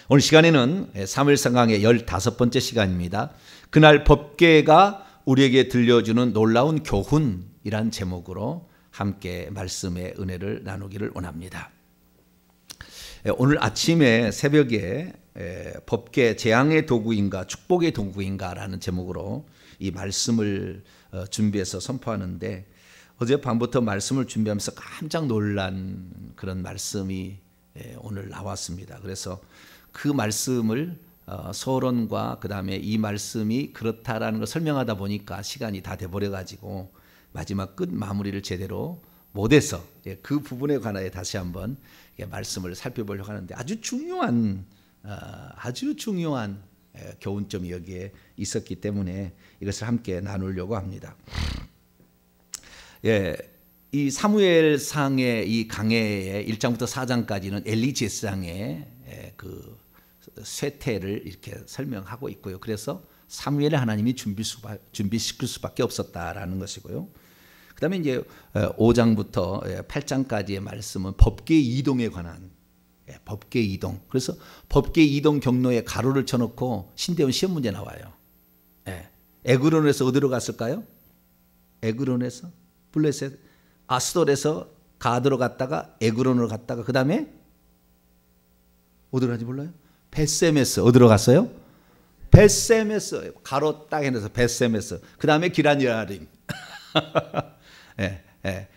오늘 시간에는 사무엘상 강의 15번째 시간입니다. 그날 법궤가 우리에게 들려주는 놀라운 교훈이란 제목으로 함께 말씀의 은혜를 나누기를 원합니다. 오늘 아침에 새벽에 법궤 재앙의 도구인가 축복의 도구인가 라는 제목으로 이 말씀을 준비해서 선포하는데, 어젯밤부터 말씀을 준비하면서 깜짝 놀란 그런 말씀이 오늘 나왔습니다. 그래서 그 말씀을 서론과 그 다음에 이 말씀이 그렇다라는 걸 설명하다 보니까 시간이 다 돼버려 가지고 마지막 끝 마무리를 제대로 못해서 그 부분에 관하여 다시 한번 말씀을 살펴보려고 하는데, 아주 중요한 교훈점이 여기에 있었기 때문에 이것을 함께 나누려고 합니다. 이 사무엘상의 이 강해의 1장부터 4장까지는 엘리 제사장의 그 쇠퇴를 이렇게 설명하고 있고요. 그래서 사무엘을 하나님이 준비시킬 수밖에 없었다라는 것이고요. 그 다음에 이제 5장부터 8장까지의 말씀은 법궤 이동에 관한 법궤 이동. 그래서 법궤 이동 경로에 가로를 쳐놓고 신대원 시험 문제 나와요. 에그론에서 어디로 갔을까요? 에그론에서 블레셋, 아스돌에서 가드로 갔다가 에그론으로 갔다가 그 다음에 어디로 가는지 몰라요? 벳세메스. 어디로 갔어요? 벳세메스. 가로 딱 해서 벳세메스. 그 다음에 기란야림.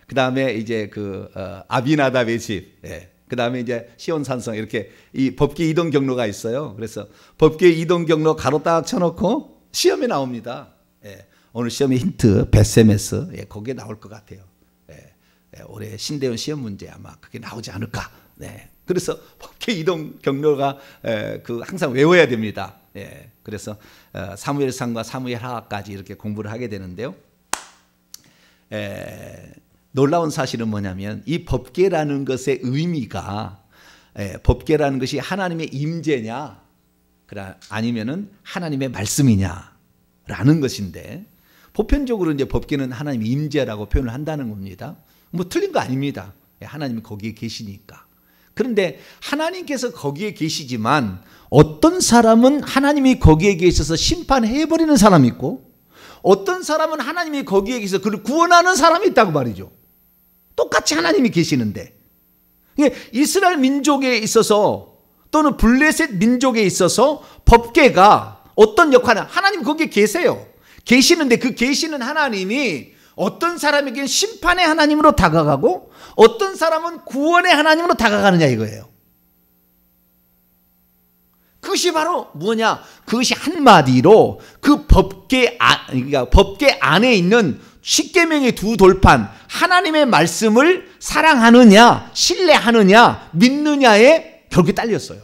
그 다음에 이제 그 아비나답의 집. 그 다음에 이제 시온산성. 이렇게 이 법궤 이동 경로가 있어요. 그래서 법궤 이동 경로 가로 딱 쳐놓고 시험에 나옵니다. 오늘 시험의 힌트 벳세메스. 거기에 나올 것 같아요. 올해 신대원 시험 문제 아마 그게 나오지 않을까. 그래서 법궤 이동 경로가 항상 외워야 됩니다. 그래서 사무엘상과 사무엘하까지 이렇게 공부를 하게 되는데요. 놀라운 사실은 뭐냐면 이 법궤라는 것의 의미가 법궤라는 것이 하나님의 임재냐 아니면은 하나님의 말씀이냐라는 것인데, 보편적으로 이제 법궤는 하나님의 임재라고 표현을 한다는 겁니다. 뭐 틀린 거 아닙니다. 하나님이 거기에 계시니까. 그런데 하나님께서 거기에 계시지만 어떤 사람은 하나님이 거기에 계셔서 심판해버리는 사람이 있고, 어떤 사람은 하나님이 거기에 계셔서 그를 구원하는 사람이 있다고 말이죠. 똑같이 하나님이 계시는데, 이스라엘 민족에 있어서 또는 블레셋 민족에 있어서 법궤가 어떤 역할을, 하나님 거기에 계세요. 계시는데 그 계시는 하나님이 어떤 사람에게는 심판의 하나님으로 다가가고 어떤 사람은 구원의 하나님으로 다가가느냐 이거예요. 그것이 바로 뭐냐? 그것이 한마디로 그 그러니까 법궤 안에 있는 십계명의 두 돌판, 하나님의 말씀을 사랑하느냐, 신뢰하느냐, 믿느냐에 결국에 딸렸어요.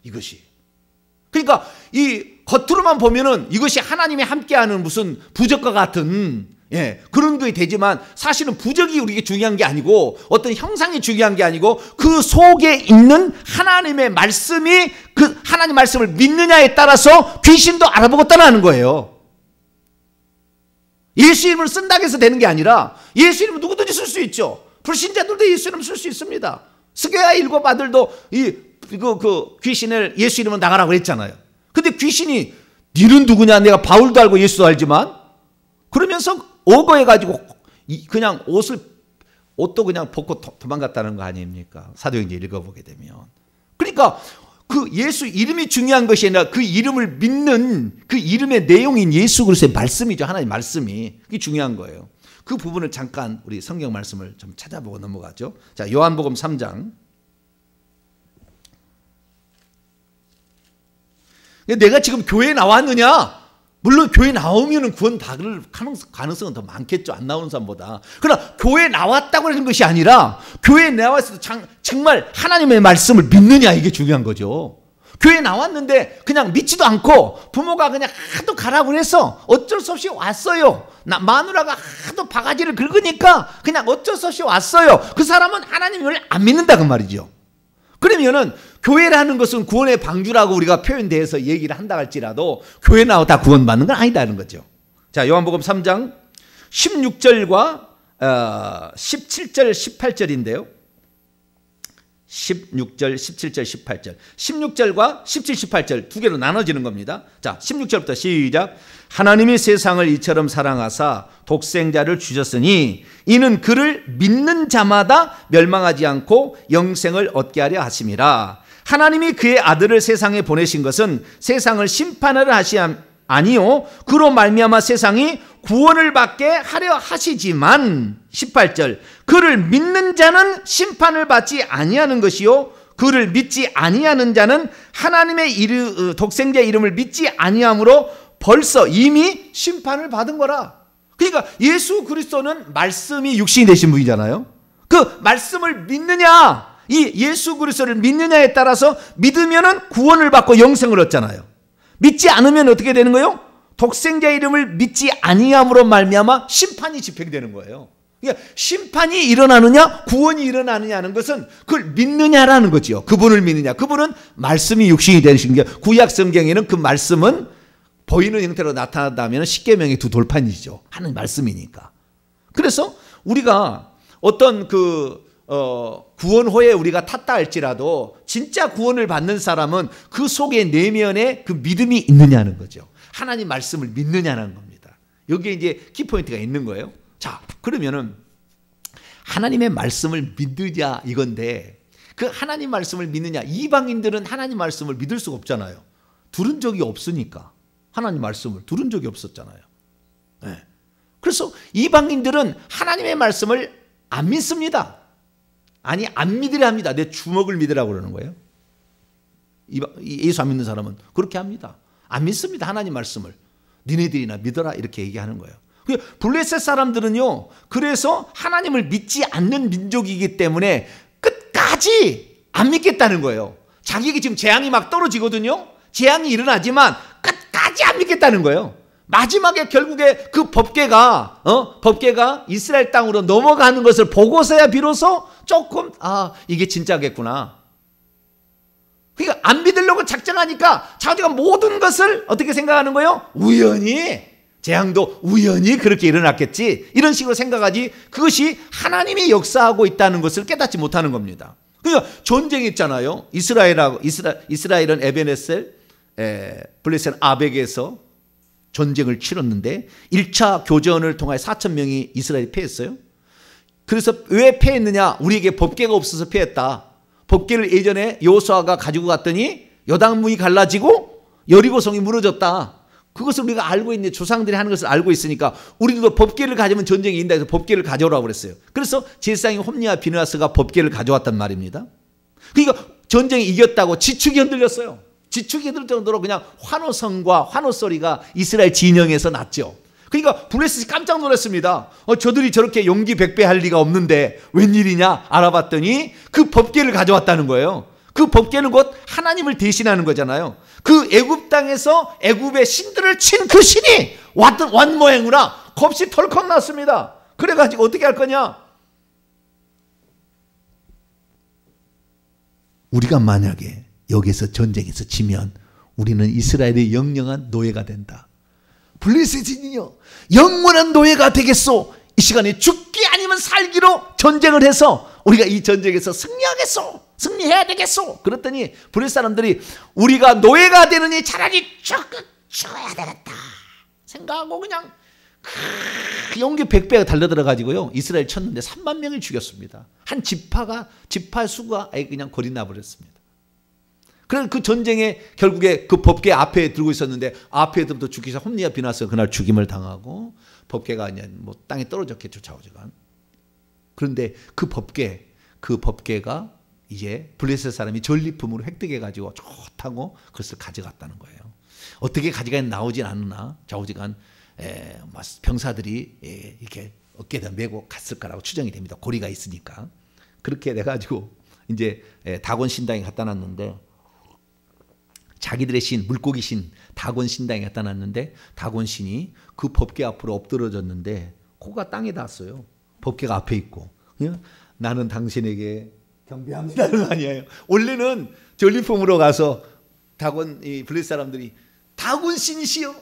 이것이. 그러니까 이 겉으로만 보면은 이것이 하나님이 함께하는 무슨 부적과 같은 그런 게 되지만, 사실은 부적이 우리에게 중요한 게 아니고 어떤 형상이 중요한 게 아니고 그 속에 있는 하나님의 말씀이, 그 하나님 말씀을 믿느냐에 따라서 귀신도 알아보고 떠나는 거예요. 예수 이름을 쓴다고 해서 되는 게 아니라 예수 이름은 누구든지 쓸 수 있죠. 불신자들도 예수 이름 쓸 수 있습니다. 스게야 일곱 아들도 그 귀신을 예수 이름으로 나가라고 했잖아요. 근데 귀신이 니는 누구냐? 내가 바울도 알고 예수도 알지만, 그러면서 오거해가지고 그냥 옷도 그냥 벗고 도망갔다는 거 아닙니까? 사도행전 읽어보게 되면. 그러니까 그 예수 이름이 중요한 것이 아니라 그 이름을 믿는 그 이름의 내용인 예수 그리스도의 말씀이죠. 하나님의 말씀이. 그게 중요한 거예요. 그 부분을 잠깐 우리 성경 말씀을 좀 찾아보고 넘어가죠. 자, 요한복음 3장. 내가 지금 교회에 나왔느냐? 물론 교회 나오면 구원 받을 가능성은 더 많겠죠. 안 나오는 사람보다. 그러나 교회에 나왔다고 하는 것이 아니라 교회에 나와서 정말 하나님의 말씀을 믿느냐, 이게 중요한 거죠. 교회 나왔는데 그냥 믿지도 않고 부모가 그냥 하도 가라고 해서 어쩔 수 없이 왔어요. 마누라가 하도 바가지를 긁으니까 그냥 어쩔 수 없이 왔어요. 그 사람은 하나님을 안 믿는다 그 말이죠. 그러면은 교회라는 것은 구원의 방주라고 우리가 표현돼서 얘기를 한다 할지라도 교회 나와 다 구원받는 건 아니다는 거죠. 자, 요한복음 3장 16절과 17절 18절인데요. 16절, 17절, 18절. 16절과 17, 18절 두 개로 나눠지는 겁니다. 자, 16절부터 시작. 하나님이 세상을 이처럼 사랑하사 독생자를 주셨으니 이는 그를 믿는 자마다 멸망하지 않고 영생을 얻게 하려 하심이라. 하나님이 그의 아들을 세상에 보내신 것은 세상을 심판하려 하시 아니요 그로 말미암아 세상이 구원을 받게 하려 하시지만 18절 그를 믿는 자는 심판을 받지 아니하는 것이요 그를 믿지 아니하는 자는 하나님의 독생자의 이름을 믿지 아니함으로 벌써 이미 심판을 받은 거라. 그러니까 예수 그리스도는 말씀이 육신이 되신 분이잖아요. 그 말씀을 믿느냐, 이 예수 그리스도를 믿느냐에 따라서 믿으면은 구원을 받고 영생을 얻잖아요. 믿지 않으면 어떻게 되는 거예요? 독생자의 이름을 믿지 아니함으로 말미암아 심판이 집행되는 거예요. 그러니까 심판이 일어나느냐 구원이 일어나느냐는 것은 그걸 믿느냐라는 거죠. 그분을 믿느냐. 그분은 말씀이 육신이 되신 게 구약 성경에는 그 말씀은 보이는 형태로 나타났다면 십계명의 두 돌판이죠. 하는 말씀이니까. 그래서 우리가 어떤 구원호에 우리가 탔다 할지라도 진짜 구원을 받는 사람은 그 속에 내면에 그 믿음이 있느냐는 거죠. 하나님 말씀을 믿느냐는 겁니다. 여기에 이제 키포인트가 있는 거예요. 자, 그러면은 하나님의 말씀을 믿느냐 이건데 그 하나님 말씀을 믿느냐. 이방인들은 하나님 말씀을 믿을 수가 없잖아요. 들은 적이 없으니까. 하나님 말씀을 들은 적이 없었잖아요. 네. 그래서 이방인들은 하나님의 말씀을 안 믿습니다. 아니 안 믿으려 합니다. 내 주먹을 믿으라고 그러는 거예요. 예수 안 믿는 사람은 그렇게 합니다. 안 믿습니다. 하나님 말씀을. 니네들이나 믿어라 이렇게 얘기하는 거예요. 블레셋 사람들은요. 그래서 하나님을 믿지 않는 민족이기 때문에 끝까지 안 믿겠다는 거예요. 자기에게 지금 재앙이 막 떨어지거든요. 재앙이 일어나지만 끝까지 안 믿겠다는 거예요. 마지막에 결국에 그 법궤가 이스라엘 땅으로 넘어가는 것을 보고서야 비로소 조금 이게 진짜겠구나. 그러니까 안 믿으려고 작정하니까 자기가 모든 것을 어떻게 생각하는 거예요? 우연히 재앙도 우연히 그렇게 일어났겠지 이런 식으로 생각하지 그것이 하나님이 역사하고 있다는 것을 깨닫지 못하는 겁니다. 그러니까 전쟁이 있잖아요. 이스라엘은 에베네셀 블레셋 아벡에서 전쟁을 치렀는데 1차 교전을 통해 4,000명이 이스라엘이 패했어요. 그래서 왜 패했느냐? 우리에게 법궤가 없어서 패했다. 법궤를 예전에 여호수아가 가지고 갔더니 요단문이 갈라지고 여리고성이 무너졌다. 그것을 우리가 알고 있는 조상들이 하는 것을 알고 있으니까 우리도 법궤를 가지면 전쟁이 이긴다 해서 법궤를 가져오라고 그랬어요. 그래서 제사장이 홈리와 비느하스가 법궤를 가져왔단 말입니다. 그러니까 전쟁이 이겼다고 지축이 흔들렸어요. 지축이 흔들 정도로 그냥 환호성과 환호소리가 이스라엘 진영에서 났죠. 그러니까 블레셋이 깜짝 놀랐습니다. 저들이 저렇게 용기 백배할 리가 없는데 웬일이냐 알아봤더니 그 법궤를 가져왔다는 거예요. 그 법궤는 곧 하나님을 대신하는 거잖아요. 그 애굽 땅에서 애굽의 신들을 친 그 신이 왔던 모양이구나. 겁이 털컥 났습니다. 그래가지고 어떻게 할 거냐? 우리가 만약에 여기서 전쟁에서 지면 우리는 이스라엘의 영영한 노예가 된다. 블레셋이니요 영원한 노예가 되겠소. 이 시간에 죽기 아니면 살기로 전쟁을 해서 우리가 이 전쟁에서 승리하겠소. 승리해야 되겠소. 그랬더니 블레셋 사람들이 우리가 노예가 되느니 차라리 죽어야 되겠다 생각하고 그냥 용기 100배가 달려들어가지고요 이스라엘 쳤는데 3만 명을 죽였습니다. 한 지파 수가 아예 그냥 거리 나버렸습니다. 그래서 그 전쟁에 결국에 그 법궤 앞에 들고 있었는데 앞에 들부터 죽기 시작 홈리와 비느하스가 그날 죽임을 당하고 법궤가 그냥 뭐 땅에 떨어졌겠죠 좌우지간. 그런데 그 법궤가 이제 블레셋 사람이 전리품으로 획득해가지고 좋다고 그것을 가져갔다는 거예요. 어떻게 가져가야 나오진 않으나 좌우지간 병사들이 이렇게 어깨에다 메고 갔을 거라고 추정이 됩니다. 고리가 있으니까. 그렇게 돼가지고 이제 다곤 신당에 갖다 놨는데 자기들의 신, 물고기 신 다곤 신당에 갖다 놨는데 다곤 신이 그 법궤 앞으로 엎드러졌는데 코가 땅에 닿았어요. 법궤가 앞에 있고. 나는 당신에게 경배합니다는 아니에요. 원래는 전리품으로 가서 다곤 이 블레셋 사람들이 다곤 신이시여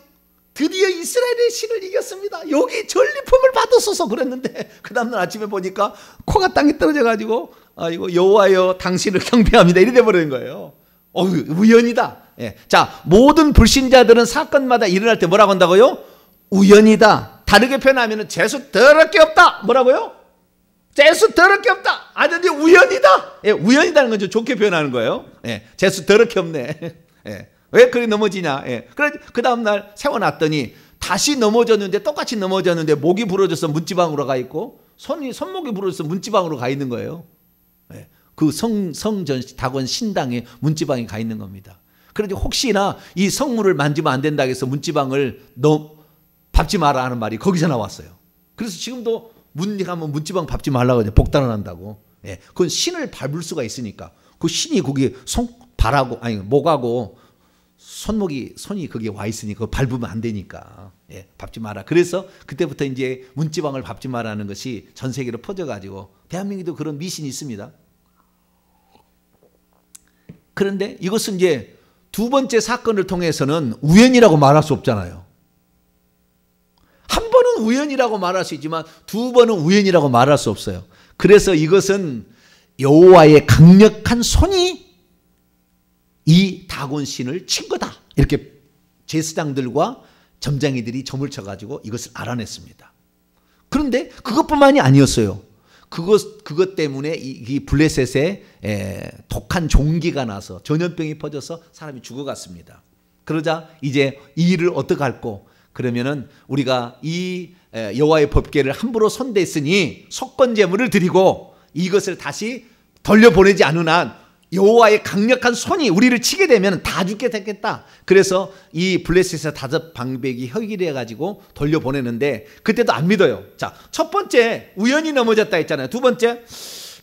드디어 이스라엘의 신을 이겼습니다. 여기 전리품을 받으소서 그랬는데 그 다음날 아침에 보니까 코가 땅에 떨어져가지고 이거 여호와여 당신을 경배합니다 이래 돼버리는 거예요. 우연이다. 예. 자, 모든 불신자들은 사건마다 일어날 때 뭐라고 한다고요? 우연이다. 다르게 표현하면 재수 더럽게 없다. 뭐라고요? 재수 더럽게 없다. 근데 우연이다. 예, 우연이다는 건 좀 좋게 표현하는 거예요. 예, 재수 더럽게 없네. 예, 왜 그리 넘어지냐. 예, 그래 그 다음날 세워놨더니 다시 넘어졌는데 똑같이 넘어졌는데 목이 부러져서 문지방으로 가 있고 손목이 부러져서 문지방으로 가 있는 거예요. 예, 그 성전 다곤 신당에 문지방이 가 있는 겁니다. 그런데 혹시나 이 성물을 만지면 안 된다고 해서 문지방을 밟지 마라 하는 말이 거기서 나왔어요. 그래서 지금도 가면 문지방 밟지 말라고 이제 복단을 예, 그건 신을 밟을 수가 있으니까 그 신이 거기 목하고 손이 거기에 와 있으니까 밟으면 안 되니까 예, 밟지 마라. 그래서 그때부터 이제 문지방을 밟지 마라는 것이 전 세계로 퍼져가지고 대한민국도 그런 미신이 있습니다. 그런데 이것은 이제 두 번째 사건을 통해서는 우연이라고 말할 수 없잖아요. 한 번은 우연이라고 말할 수 있지만 두 번은 우연이라고 말할 수 없어요. 그래서 이것은 여호와의 강력한 손이 이 다곤 신을 친 거다. 이렇게 제사장들과 점장이들이 점을 쳐가지고 이것을 알아냈습니다. 그런데 그것뿐만이 아니었어요. 그것 때문에 이 블레셋에 독한 종기가 나서 전염병이 퍼져서 사람이 죽어갔습니다. 그러자 이제 이 일을 어떻게 할꼬? 그러면은 우리가 이 여호와의 법궤를 함부로 손댔으니 속건제물을 드리고 이것을 다시 돌려보내지 않은 한 여호와의 강력한 손이 우리를 치게 되면 다 죽게 됐겠다. 그래서 이 블레셋의 5 방백이 협의를 해가지고 돌려보내는데 그때도 안 믿어요. 자, 첫 번째 우연히 넘어졌다 했잖아요. 두 번째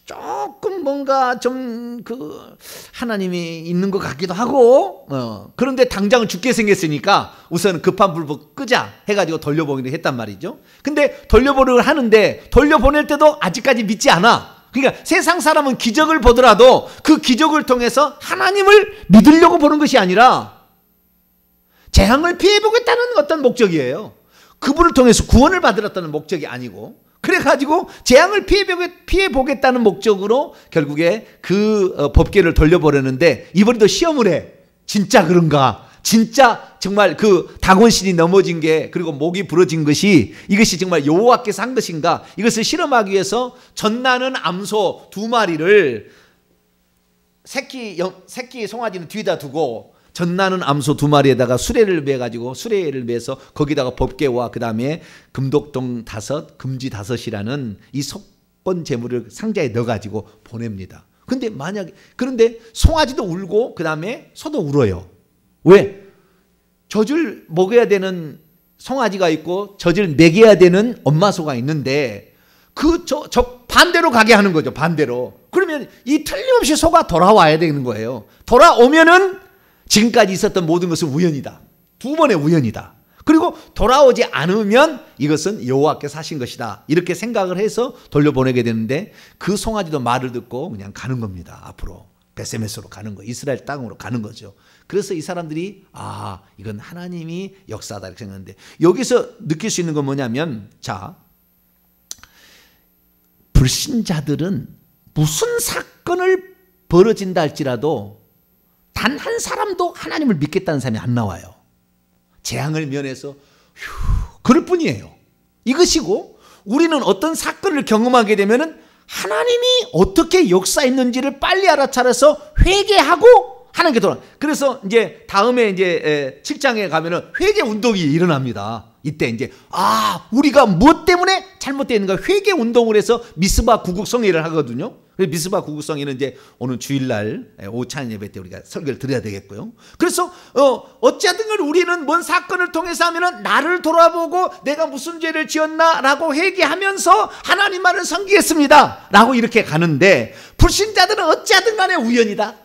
조금 뭔가 좀 하나님이 있는 것 같기도 하고 그런데 당장 죽게 생겼으니까 우선 급한 불 끄자 해가지고 돌려보기로 했단 말이죠. 근데 돌려보려고 하는데 돌려보낼 때도 아직까지 믿지 않아. 그러니까 세상 사람은 기적을 보더라도 그 기적을 통해서 하나님을 믿으려고 보는 것이 아니라 재앙을 피해보겠다는 어떤 목적이에요. 그분을 통해서 구원을 받으렸다는 목적이 아니고 그래가지고 재앙을 피해보겠다는 목적으로 결국에 그 법궤를 돌려보려는데 이번에도 시험을 해. 진짜 그런가? 진짜 정말 그 다곤신이 넘어진 게 그리고 목이 부러진 것이 이것이 정말 여호와께서 한 것인가? 이것을 실험하기 위해서 젖나는 암소 2마리를 새끼 송아지는 뒤에다 두고 젖나는 암소 2마리에다가 수레를 매가지고 수레를 매서 거기다가 법궤와 그 다음에 금독동 5 금지 5이라는 이 속건 제물을 상자에 넣어가지고 보냅니다. 그런데 송아지도 울고 그 다음에 소도 울어요. 왜? 젖을 먹여야 되는 송아지가 있고 젖을 먹여야 되는 엄마 소가 있는데 반대로 가게 하는 거죠. 반대로. 그러면 이 틀림없이 소가 돌아와야 되는 거예요. 돌아오면은 지금까지 있었던 모든 것은 우연이다. 2번의 우연이다. 그리고 돌아오지 않으면 이것은 여호와께서 하신 것이다. 이렇게 생각을 해서 돌려보내게 되는데 그 송아지도 말을 듣고 그냥 가는 겁니다. 앞으로. 베세메스로 가는 거, 이스라엘 땅으로 가는 거죠. 그래서 이 사람들이 이건 하나님이 역사다 이렇게 생각하는데 여기서 느낄 수 있는 건 뭐냐면 자, 불신자들은 무슨 사건을 벌어진다 할지라도 단 한 사람도 하나님을 믿겠다는 사람이 안 나와요. 재앙을 면해서 그럴 뿐이에요. 이것이고 우리는 어떤 사건을 경험하게 되면은 하나님이 어떻게 역사했는지를 빨리 알아차려서 회개하고 하는 게 돌아. 그래서 이제 다음에 이제 7장에 가면은 회개 운동이 일어납니다. 이때 이제 우리가 무엇 때문에 잘못되는가 회개 운동을 해서 미스바 구국성회를 하거든요. 미스바 구국성회는 이제 오늘 주일날 오후 찬양 예배 때 우리가 설교를 드려야 되겠고요. 그래서 어찌하든 간 우리는 뭔 사건을 통해서 하면은 나를 돌아보고 내가 무슨 죄를 지었나라고 회개하면서 하나님만을 섬기겠습니다라고 이렇게 가는데 불신자들은 어찌하든 간에 우연이다.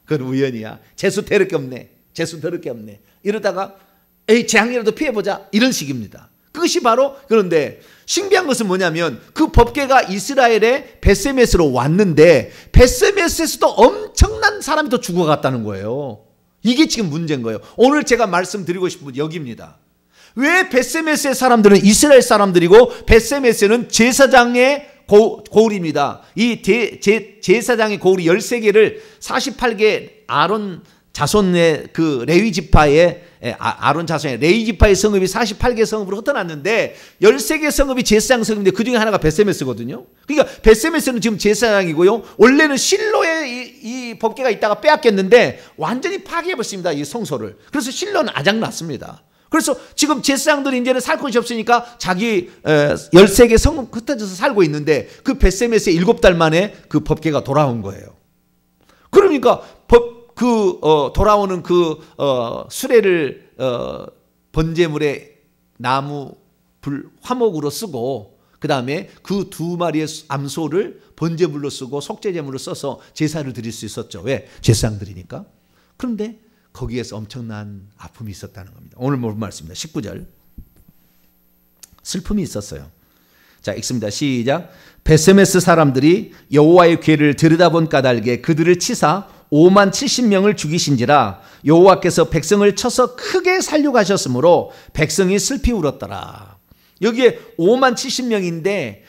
그건 우연이야. 재수 대를 게 없네. 재수 더럽게 없네. 이러다가 에이 재앙이라도 피해보자 이런 식입니다. 그것이 바로 그런데 신기한 것은 뭐냐면 그 법궤가 이스라엘의 벳세메스로 왔는데 벳세메스에서도 엄청난 사람이 더 죽어갔다는 거예요. 이게 지금 문제인 거예요. 오늘 제가 말씀드리고 싶은 건 여기입니다. 왜 벳세메스의 사람들은 이스라엘 사람들이고 벳세메스는 제사장의 고울입니다. 이 제사장의 고울이 13개를 48개 아론 자손의 그 레위 지파의 아론 자손의 레위 지파의 성읍이 48개 성읍으로 흩어났는데 13개 성읍이 제사장 성읍인데 그 중에 하나가 벳세메스거든요. 그러니까 벳세메스는 지금 제사장이고요. 원래는 실로에 이 법궤가 있다가 빼앗겼는데 완전히 파괴해버렸습니다. 이 성소를. 그래서 실로는 아작났습니다. 그래서 지금 제사장들이 이제는 살 곳이 없으니까 자기 13개 성읍 흩어져서 살고 있는데 그 벳세메스에 7달 만에 그 법궤가 돌아온 거예요. 그러니까 돌아오는 수레를 번제물에 나무 불 화목으로 쓰고 그 다음에 그 2마리의 암소를 번제물로 쓰고 속죄제물로 써서 제사를 드릴 수 있었죠. 왜? 제사장들이니까. 그런데 거기에서 엄청난 아픔이 있었다는 겁니다. 오늘 본 말씀입니다. 19절. 슬픔이 있었어요. 자, 읽습니다. 시작. 벳세메스 사람들이 여호와의 궤를 들여다본 까닭에 그들을 치사 5만 70명을 죽이신지라 여호와께서 백성을 쳐서 크게 살려가셨으므로 백성이 슬피 울었더라. 여기에 5만 70명인데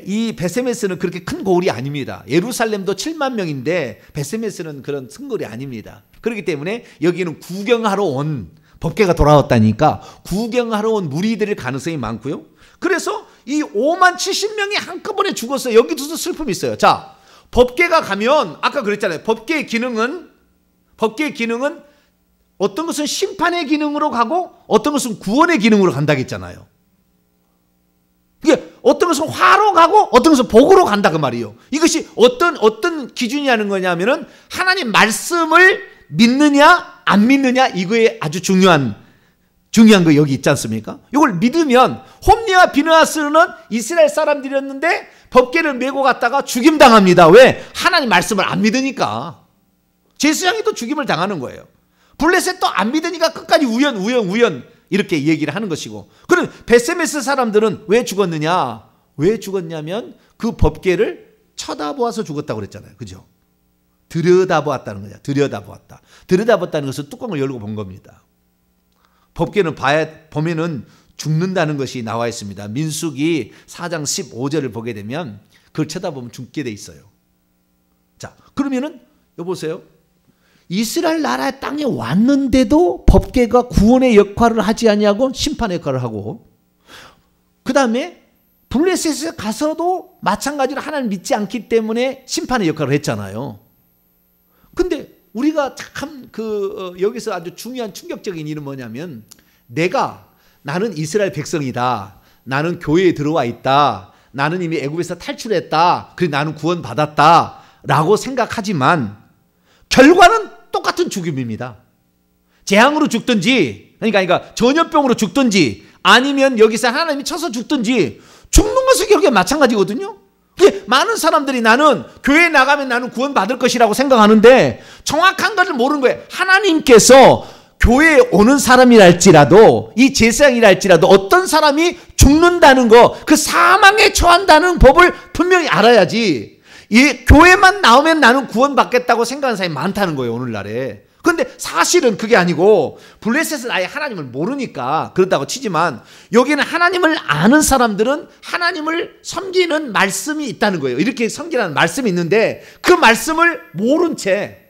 이 벳세메스는 그렇게 큰 고을이 아닙니다. 예루살렘도 7만 명인데 벳세메스는 그런 큰 고을이 아닙니다. 그렇기 때문에 여기는 구경하러 온 법궤가 돌아왔다니까 구경하러 온 무리들일 가능성이 많고요. 그래서 이 5만 70명이 한꺼번에 죽었어요. 여기도 슬픔이 있어요. 자, 법궤가 가면 아까 그랬잖아요. 법궤의 기능은 어떤 것은 심판의 기능으로 가고 어떤 것은 구원의 기능으로 간다고 했잖아요. 이게 어떤 것은 화로 가고 어떤 것은 복으로 간다 그 말이에요. 이것이 어떤 기준이라는 거냐면은 하나님 말씀을 믿느냐 안 믿느냐 이거에 아주 중요한 거 여기 있지 않습니까? 이걸 믿으면 홈리와 비느하스는 이스라엘 사람들이었는데 법궤를 메고 갔다가 죽임당합니다. 왜? 하나님 말씀을 안 믿으니까. 제사장이 또 죽임을 당하는 거예요. 블레셋도 안 믿으니까 끝까지 우연 이렇게 얘기를 하는 것이고. 그럼 벳세메스 사람들은 왜 죽었느냐? 왜 죽었냐면 그 법궤를 쳐다보아서 죽었다고 그랬잖아요. 그죠? 들여다보았다는 거죠. 들여다보았다. 들여다봤다는 것은 뚜껑을 열고 본 겁니다. 법궤는 보면은 죽는다는 것이 나와 있습니다. 민수기 4장 15절을 보게 되면 그걸 쳐다보면 죽게 돼 있어요. 자, 그러면은 여보세요. 이스라엘 나라의 땅에 왔는데도 법궤가 구원의 역할을 하지 아니하고 심판의 역할을 하고 그 다음에 블레셋에 가서도 마찬가지로 하나님 믿지 않기 때문에 심판의 역할을 했잖아요. 근데 우리가 참 여기서 아주 중요한 충격적인 일은 뭐냐면 나는 이스라엘 백성이다. 나는 교회에 들어와 있다. 나는 이미 애굽에서 탈출했다. 그래서 나는 구원받았다. 라고 생각하지만 결과는 똑같은 죽음입니다. 재앙으로 죽든지 그러니까 전염병으로 죽든지 아니면 여기서 하나님이 쳐서 죽든지 죽는 것은 결국에 마찬가지거든요. 많은 사람들이 나는 교회에 나가면 나는 구원받을 것이라고 생각하는데 정확한 것을 모르는 거예요. 하나님께서 교회에 오는 사람이랄지라도 이 제사장이랄지라도 어떤 사람이 죽는다는 거 그 사망에 처한다는 법을 분명히 알아야지 이 교회만 나오면 나는 구원받겠다고 생각하는 사람이 많다는 거예요. 오늘날에. 그런데 사실은 그게 아니고 블레셋은 아예 하나님을 모르니까 그렇다고 치지만 여기는 하나님을 아는 사람들은 하나님을 섬기는 말씀이 있다는 거예요. 이렇게 섬기라는 말씀이 있는데 그 말씀을 모른 채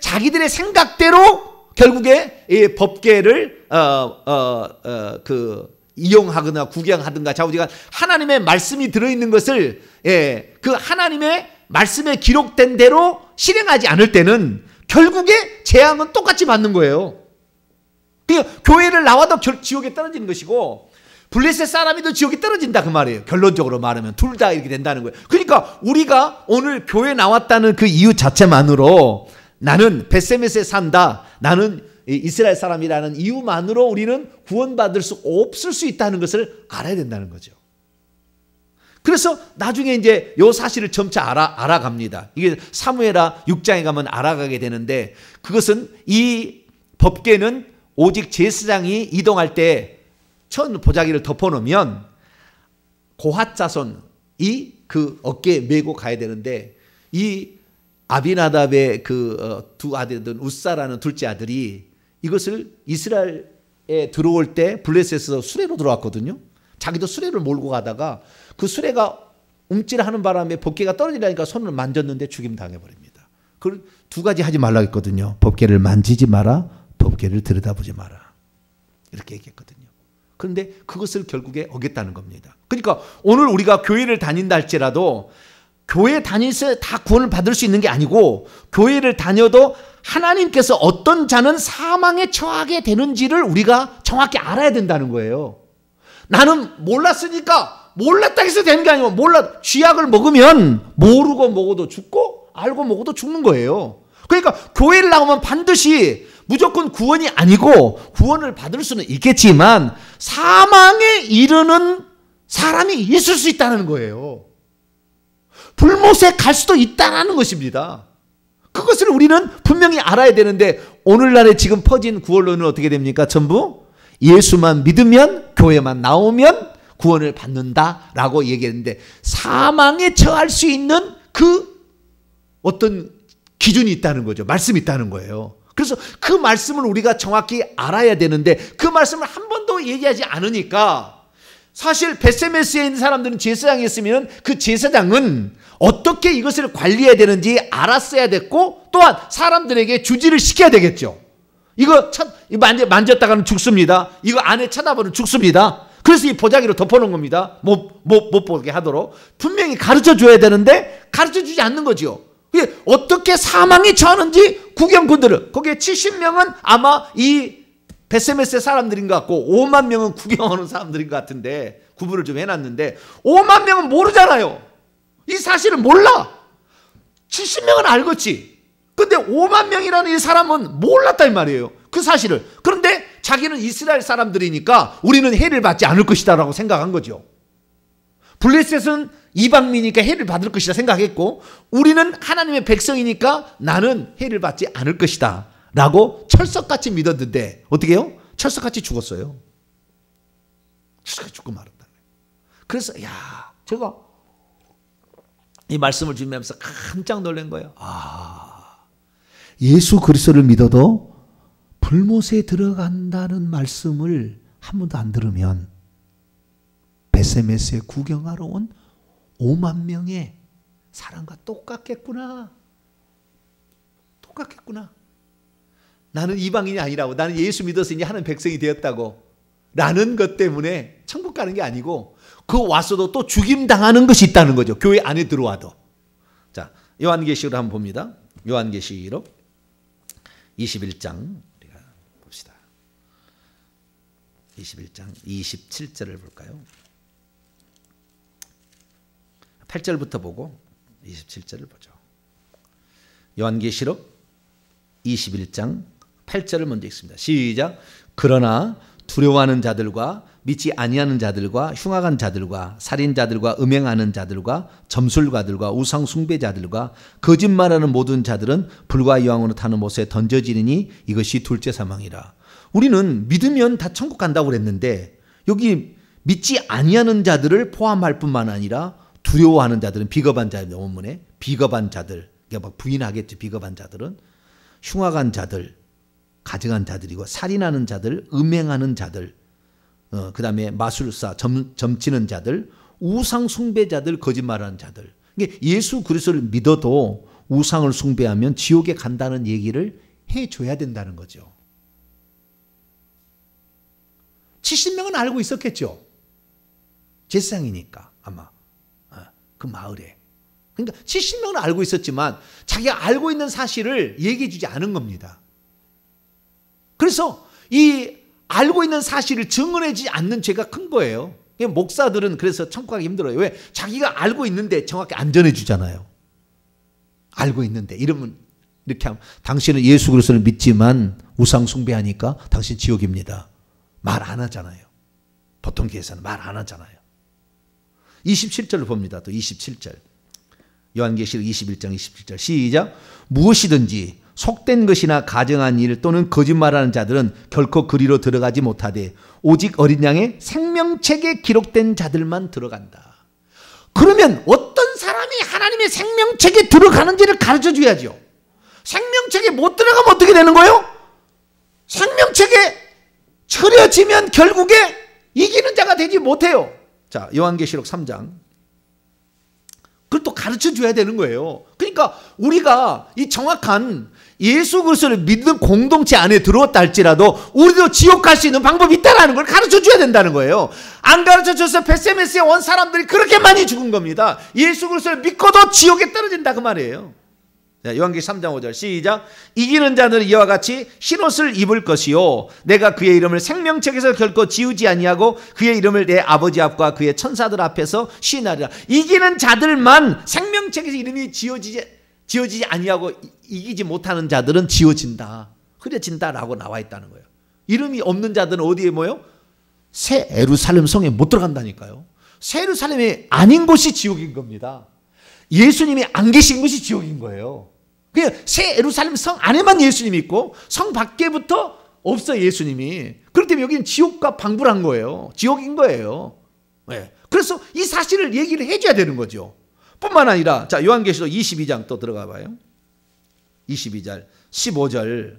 자기들의 생각대로 결국에 이 법궤를 이용하거나 구경하든가 자우지간 하나님의 말씀이 들어있는 것을 그 하나님의 말씀에 기록된 대로 실행하지 않을 때는 결국에 재앙은 똑같이 받는 거예요. 그러니까 교회를 나와도 지옥에 떨어지는 것이고 블레셋 사람이도 지옥에 떨어진다 그 말이에요. 결론적으로 말하면 둘 다 이렇게 된다는 거예요. 그러니까 우리가 오늘 교회 나왔다는 그 이유 자체만으로 나는 벳세메스에 산다. 나는 이스라엘 사람이라는 이유만으로 우리는 구원받을 수 없을 수 있다는 것을 알아야 된다는 거죠. 그래서 나중에 이제 요 사실을 점차 알아갑니다. 이게 사무엘하 6장에 가면 알아가게 되는데, 그것은 이 법궤는 오직 제사장이 이동할 때 천 보자기를 덮어놓으면 고핫 자손이 그 어깨에 메고 가야 되는데, 이 아비나답의 그 두 아들이던 우사라는 둘째 아들이 이것을 이스라엘에 들어올 때 블레셋에서 수레로 들어왔거든요. 자기도 수레를 몰고 가다가 그 수레가 움찔하는 바람에 법궤가 떨어지려니까 손을 만졌는데 죽임 당해버립니다. 그 두 가지 하지 말라고 했거든요. 법궤를 만지지 마라, 법궤를 들여다보지 마라, 이렇게 얘기했거든요. 그런데 그것을 결국에 어겼다는 겁니다. 그러니까 오늘 우리가 교회를 다닌다 할지라도 교회 다니서 다 구원을 받을 수 있는 게 아니고, 교회를 다녀도 하나님께서 어떤 자는 사망에 처하게 되는지를 우리가 정확히 알아야 된다는 거예요. 나는 몰랐으니까 몰랐다 해서 되는 게 아니고, 쥐약을 먹으면 모르고 먹어도 죽고 알고 먹어도 죽는 거예요. 그러니까 교회를 나오면 반드시 무조건 구원이 아니고, 구원을 받을 수는 있겠지만 사망에 이르는 사람이 있을 수 있다는 거예요. 불못에 갈 수도 있다는 것입니다. 그것을 우리는 분명히 알아야 되는데, 오늘날에 지금 퍼진 구원론은 어떻게 됩니까? 전부 예수만 믿으면, 교회만 나오면 구원을 받는다라고 얘기했는데, 사망에 처할 수 있는 그 어떤 기준이 있다는 거죠. 말씀이 있다는 거예요. 그래서 그 말씀을 우리가 정확히 알아야 되는데, 그 말씀을 한 번도 얘기하지 않으니까, 사실 벳세메스에 있는 사람들은 제사장이 있으면 그 제사장은 어떻게 이것을 관리해야 되는지 알았어야 됐고, 또한 사람들에게 주지를 시켜야 되겠죠. 이거 만졌다가는 죽습니다. 이거 안에 쳐다보면 죽습니다. 그래서 이 보자기로 덮어놓은 겁니다. 못 보게 하도록 분명히 가르쳐 줘야 되는데 가르쳐 주지 않는 거죠. 어떻게 사망에 처하는지 구경꾼들은, 거기에 70명은 아마 이 벳세메스 사람들인 것 같고 5만 명은 구경하는 사람들인 것 같은데, 구분을 좀 해놨는데 5만 명은 모르잖아요. 이 사실을 몰라. 70명은 알겠지. 근데 5만 명이라는 이 사람은 몰랐다 이 말이에요, 그 사실을. 그런데 자기는 이스라엘 사람들이니까 우리는 해를 받지 않을 것이다 라고 생각한 거죠. 블레셋은 이방민이니까 해를 받을 것이다 생각했고, 우리는 하나님의 백성이니까 나는 해를 받지 않을 것이다 라고 철석같이 믿었는데, 어떻게 해요? 철석같이 죽었어요. 철석같이 죽고 말았다. 그래서 제가 이 말씀을 준비하면서 깜짝 놀란 거예요. 예수 그리스도를 믿어도 불못에 들어간다는 말씀을 한 번도 안 들으면 벳세메스에 구경하러 온 5만 명의 사람과 똑같겠구나. 나는 이방인이 아니라고, 나는 예수 믿어서 이제 하나님 백성이 되었다고 라는 것 때문에 천국 가는 게 아니고, 그 와서도 또 죽임당하는 것이 있다는 거죠. 교회 안에 들어와도. 자, 요한계시록 한번 봅니다. 요한계시록 21장 우리가 봅시다. 21장 27절을 볼까요? 8절부터 보고 27절을 보죠. 요한계시록 21장 8절을 먼저 읽습니다. 시작. 그러나 두려워하는 자들과 믿지 아니하는 자들과 흉악한 자들과 살인자들과 음행하는 자들과 점술가들과 우상 숭배자들과 거짓말하는 모든 자들은 불과 여왕으로 타는 못에 던져지리니 이것이 둘째 사망이라. 우리는 믿으면 다 천국 간다고 그랬는데, 여기 믿지 아니하는 자들을 포함할 뿐만 아니라 두려워하는 자들은 비겁한 자입니다. 원문에 비겁한 자들, 그러니까 막 부인하겠죠. 비겁한 자들은 흉악한 자들, 가증한 자들이고, 살인하는 자들, 음행하는 자들, 그 다음에 마술사, 점치는 자들, 우상 숭배자들, 거짓말하는 자들. 예수 그리스도를 믿어도 우상을 숭배하면 지옥에 간다는 얘기를 해줘야 된다는 거죠. 70명은 알고 있었겠죠. 제사장이니까 아마 그 마을에. 그러니까 70명은 알고 있었지만 자기가 알고 있는 사실을 얘기해 주지 않은 겁니다. 그래서 이 알고 있는 사실을 증언하지 않는 죄가 큰 거예요. 목사들은 그래서 천국 가기 힘들어요. 왜? 자기가 알고 있는데 정확히 안 전해주잖아요. 알고 있는데 이러면 이렇게 하면, 당신은 예수 그리스도를 믿지만 우상 숭배하니까 당신 지옥입니다. 말 안 하잖아요. 보통 교회에서는 말 안 하잖아요. 27절을 봅니다. 또 27절. 요한계시록 21장 27절 시작. 무엇이든지 속된 것이나 가정한 일 또는 거짓말하는 자들은 결코 그리로 들어가지 못하되 오직 어린 양의 생명책에 기록된 자들만 들어간다. 그러면 어떤 사람이 하나님의 생명책에 들어가는지를 가르쳐 줘야죠. 생명책에 못 들어가면 어떻게 되는 거예요? 생명책에 처려지면 결국에 이기는 자가 되지 못해요. 자, 요한계시록 3장. 그걸 또 가르쳐 줘야 되는 거예요. 그러니까 우리가 이 정확한 예수 그리스도를 믿는 공동체 안에 들어왔다 할지라도 우리도 지옥 갈 수 있는 방법이 있다는 걸 가르쳐 줘야 된다는 거예요. 안 가르쳐 줘서 베세메스에 온 사람들이 그렇게 많이 죽은 겁니다. 예수 그리스도를 믿고도 지옥에 떨어진다 그 말이에요. 자, 요한계시록 3장 5절 시작. 이기는 자들은 이와 같이 흰옷을 입을 것이요 내가 그의 이름을 생명책에서 결코 지우지 아니하고 그의 이름을 내 아버지 앞과 그의 천사들 앞에서 시인하리라. 이기는 자들만 생명책에서 이름이 지어지지 아니하고 이기지 못하는 자들은 지워진다, 흐려진다라고 나와 있다는 거예요. 이름이 없는 자들은 어디에 모여? 새 예루살렘 성에 못 들어간다니까요. 새 예루살렘이 아닌 곳이 지옥인 겁니다. 예수님이 안 계신 곳이 지옥인 거예요. 그냥 새 예루살렘 성 안에만 예수님이 있고 성 밖에부터 없어 예수님이. 그렇기 때문에 여기는 지옥과 방불한 거예요. 지옥인 거예요. 네. 그래서 이 사실을 얘기를 해줘야 되는 거죠. 뿐만 아니라 자, 요한계시록 22장 또 들어가 봐요. 22절 15절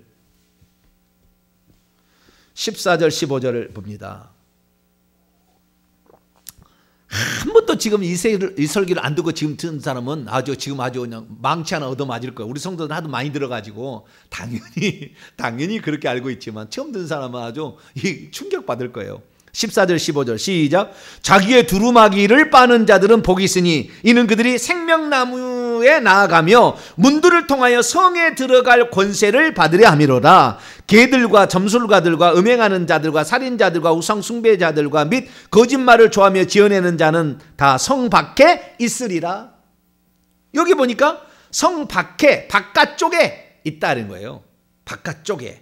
14절 15절을 봅니다. 한 번도 지금 이 설교를 안 듣고 지금 듣는 사람은 아주 그냥 망치 하나 얻어맞을 거예요. 우리 성도들 하도 많이 들어가지고 당연히 그렇게 알고 있지만 처음 듣는 사람은 아주 충격받을 거예요. 14절 15절 시작. 자기의 두루마기를 빠는 자들은 복이 있으니 이는 그들이 생명나무에 나아가며 문들을 통하여 성에 들어갈 권세를 받으려 함이로라. 개들과 점술가들과 음행하는 자들과 살인자들과 우상 숭배자들과 및 거짓말을 좋아하며 지어내는 자는 다 성 밖에 있으리라. 여기 보니까 성 밖에 바깥쪽에 있다는 거예요. 바깥쪽에.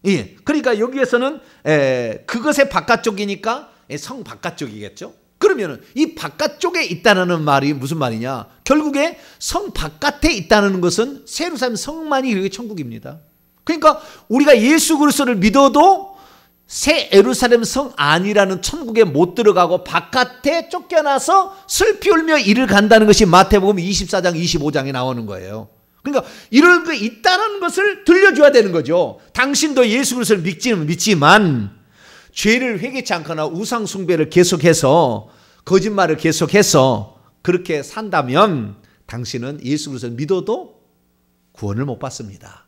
예, 그러니까 여기에서는 그것의 바깥쪽이니까 성 바깥쪽이겠죠. 그러면은 이 바깥쪽에 있다는 말이 무슨 말이냐? 결국에 성 바깥에 있다는 것은 새 예루살렘 성만이 그게 천국입니다. 그러니까 우리가 예수 그리스도를 믿어도 새 예루살렘 성 안이라는 천국에 못 들어가고 바깥에 쫓겨나서 슬피 울며 이를 간다는 것이 마태복음 24장 25장에 나오는 거예요. 그러니까 이런 게 있다는 것을 들려줘야 되는 거죠. 당신도 예수 그리스도를 믿지만 죄를 회개치 않거나 우상 숭배를 계속해서 거짓말을 계속해서 그렇게 산다면 당신은 예수 그리스도를 믿어도 구원을 못 받습니다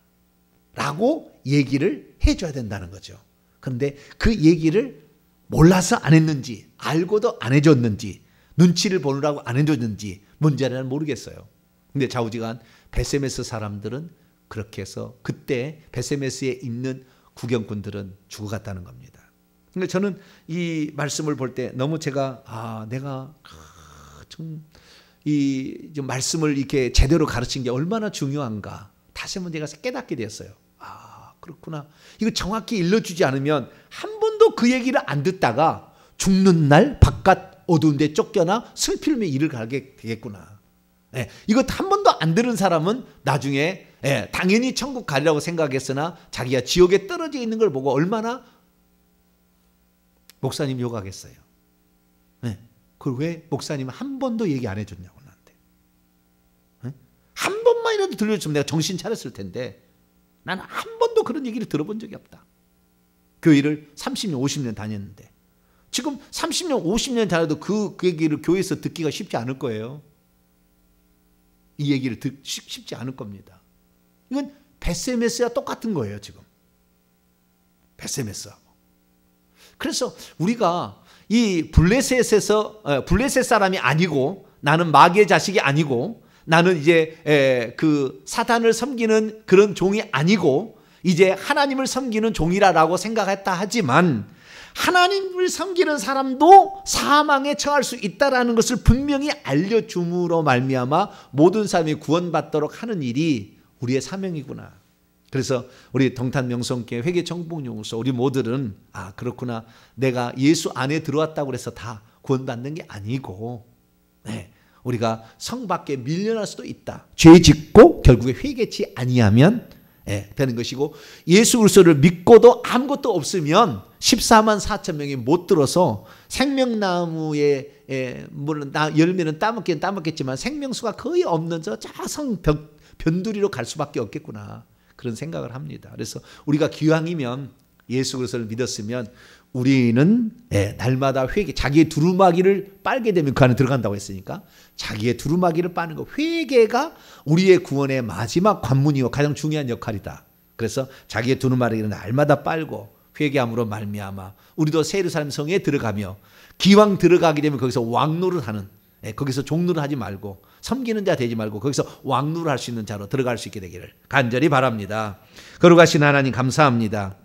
라고 얘기를 해줘야 된다는 거죠. 그런데 그 얘기를 몰라서 안 했는지 알고도 안 해줬는지 눈치를 보느라고 안 해줬는지 문제는 모르겠어요. 근데 좌우지간 베세메스 사람들은 그렇게 해서 그때 베세메스에 있는 구경꾼들은 죽어갔다는 겁니다. 그러니까 저는 이 말씀을 볼 때 너무 제가 내가 좀 이 말씀을 이렇게 제대로 가르친 게 얼마나 중요한가 다시 한번 제가 깨닫게 됐어요. 그렇구나. 이거 정확히 일러주지 않으면 한 번도 그 얘기를 안 듣다가 죽는 날 바깥 어두운 데 쫓겨나 슬피며 이를 가게 되겠구나. 이것 한 번도 안 들은 사람은 나중에 당연히 천국 가리라고 생각했으나 자기가 지옥에 떨어져 있는 걸 보고 얼마나 목사님 욕하겠어요. 그걸 왜 목사님은 한 번도 얘기 안 해줬냐고 나한테. 한 번만이라도 들려줬으면 내가 정신 차렸을 텐데 나는 한 번도 그런 얘기를 들어본 적이 없다. 교회를 30년 50년 다녔는데 지금 30년 50년 다녀도 그 얘기를 교회에서 듣기가 쉽지 않을 거예요. 이 얘기를 쉽지 않을 겁니다. 이건 베세메스와 똑같은 거예요 지금. 베세메스하고. 그래서 우리가 이 블레셋 사람이 아니고 나는 마귀의 자식이 아니고 나는 이제 그 사단을 섬기는 그런 종이 아니고 이제 하나님을 섬기는 종이라고 생각했다 하지만 하나님을 섬기는 사람도 사망에 처할 수 있다라는 것을 분명히 알려줌으로 말미암아 모든 사람이 구원받도록 하는 일이 우리의 사명이구나. 그래서 우리 동탄명성교회 회개정복용서 우리 모두는 그렇구나. 내가 예수 안에 들어왔다고 해서 다 구원받는 게 아니고 우리가 성 밖에 밀려날 수도 있다. 죄 짓고 결국에 회개치 아니하면 되는 것이고, 예수 그리스도를 믿고도 아무것도 없으면 14만 4천 명이 못 들어서 생명나무에 물론 열매는 따먹긴 따먹겠지만 생명수가 거의 없는 저 성 변두리로 갈 수밖에 없겠구나, 그런 생각을 합니다. 그래서 우리가 기왕이면 예수 그리스도를 믿었으면 우리는 날마다 회개, 자기의 두루마기를 빨게 되면 그 안에 들어간다고 했으니까 자기의 두루마기를 빠는 것, 회개가 우리의 구원의 마지막 관문이요 가장 중요한 역할이다. 그래서 자기의 두루마기를 날마다 빨고 회개함으로 말미암아 우리도 새 예루살렘 성에 들어가며, 기왕 들어가게 되면 거기서 왕노릇하는, 거기서 종노릇하지 말고 섬기는 자 되지 말고 거기서 왕노릇할 수 있는 자로 들어갈 수 있게 되기를 간절히 바랍니다. 거룩하신 하나님 감사합니다.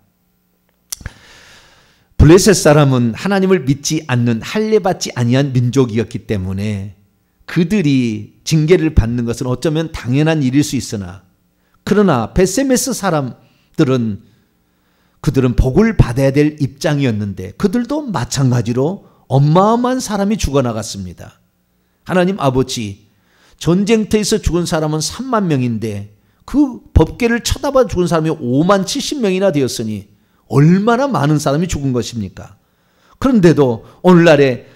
블레셋 사람은 하나님을 믿지 않는 할례받지 아니한 민족이었기 때문에 그들이 징계를 받는 것은 어쩌면 당연한 일일 수 있으나, 그러나 베세메스 사람들은 그들은 복을 받아야 될 입장이었는데 그들도 마찬가지로 어마어마한 사람이 죽어나갔습니다. 하나님 아버지, 전쟁터에서 죽은 사람은 3만 명인데 그 법궤를 쳐다봐 죽은 사람이 5만 70명이나 되었으니 얼마나 많은 사람이 죽은 것입니까? 그런데도 오늘날에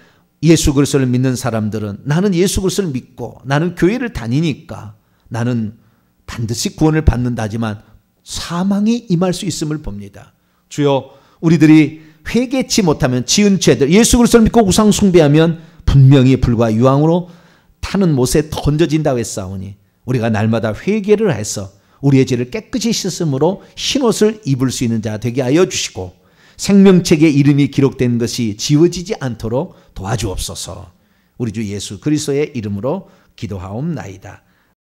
예수 그리스도를 믿는 사람들은 나는 예수 그리스도를 믿고 나는 교회를 다니니까 나는 반드시 구원을 받는다지만 사망이 임할 수 있음을 봅니다. 주여, 우리들이 회개치 못하면 지은 죄들, 예수 그리스도를 믿고 우상 숭배하면 분명히 불과 유황으로 타는 못에 던져진다고 했사오니 우리가 날마다 회개를 해서 우리의 죄를 깨끗이 씻음으로 흰옷을 입을 수 있는 자 되게 하여 주시고, 생명책에 이름이 기록된 것이 지워지지 않도록 도와주옵소서. 우리 주 예수 그리스도의 이름으로 기도하옵나이다.